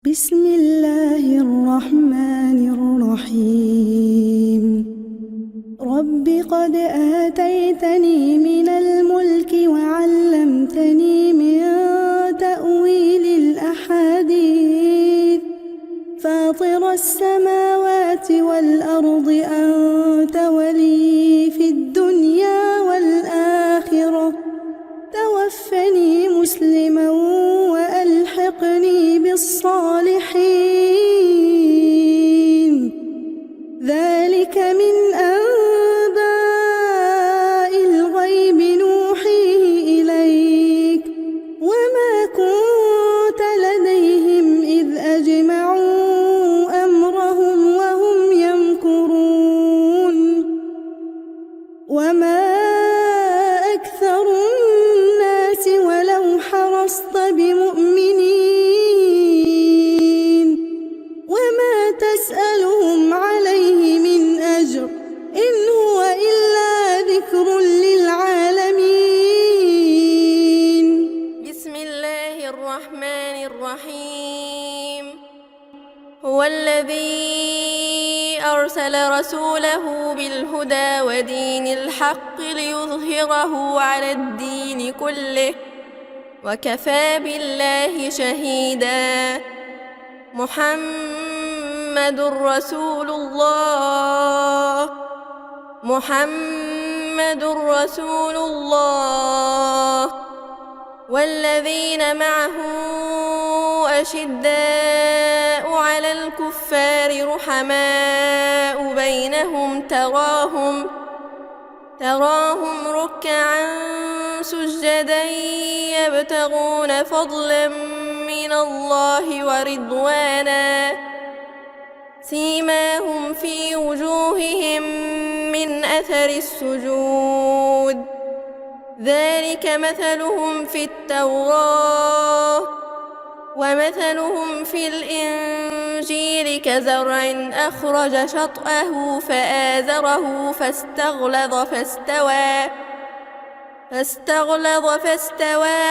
بسم الله الرحمن الرحيم. رب قد آتيتني من الملك وعلمتني من تأويل الأحاديث فاطر السماوات والأرض أنت ولي في الدنيا والآخرة توفني مسلما وألحقني بالصالحين. ذلك من أنباء الغيب نوحيه إليك وما كنت لديهم إذ أجمعوا أمرهم وهم يمكرون وما أكثر الناس ولو حرصت بمؤمنين وما تسألهم عليه من أجر إن هو إلا ذكر للعالمين. بسم الله الرحمن الرحيم. هو الذي أرسل رسوله بالهدى ودين الحق ليظهره على الدين كله وكفى بالله شهيدا. محمد رسول الله والذين معه أشداء على الكفار رحماء بينهم تراهم ركعا سجدا يبتغون فضلا من الله ورضوانا سيماهم في وجوههم من أثر السجود ذلك مثلهم في التوراة ومثلهم في الإنجيل كزرع أخرج شطأه فآزره فاستغلظ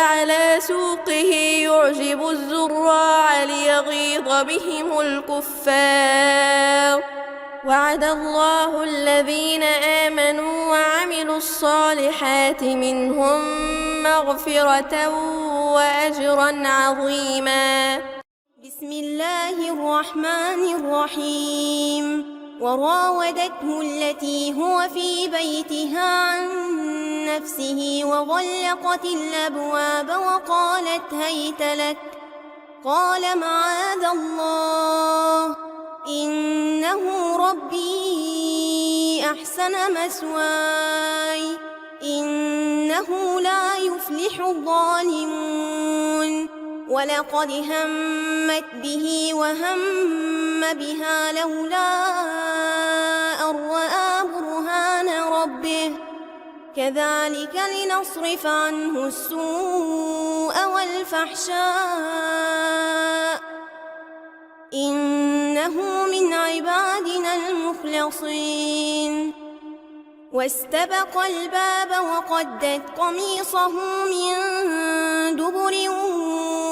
على سوقه يعجب الزراع ليغيظ بهم الكفار. وعد الله الذين آمنوا وعملوا الصالحات منهم مغفرة وأجرا عظيما. بسم الله الرحمن الرحيم. وراودته التي هو في بيتها عن نفسه وغلقت الأبواب وقالت هيت لك قال معاذ الله إنه ربي أحسن مثواي إنه لا يفلح الظالمون. ولقد همت به وهم بها لولا أن رأى برهان ربه كذلك لنصرف عنه السوء والفحشاء إنه من عبادنا المخلصين. واستبق الباب وقدت قميصه من دبر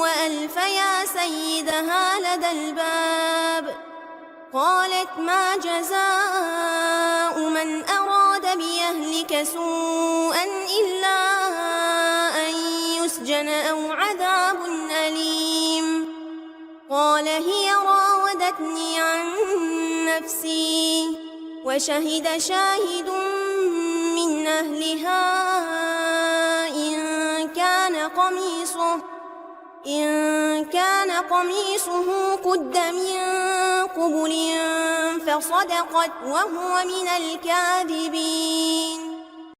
وألف يا سيدها لدى الباب قالت ما جزاء من أراد بأهلك سوءا إلا أن يسجن أو عذاب أليم. قال هي راودتني عن نفسي وشهد شاهد من أهلها إن كان قميصه قد من قبل فصدقت وهو من الكاذبين.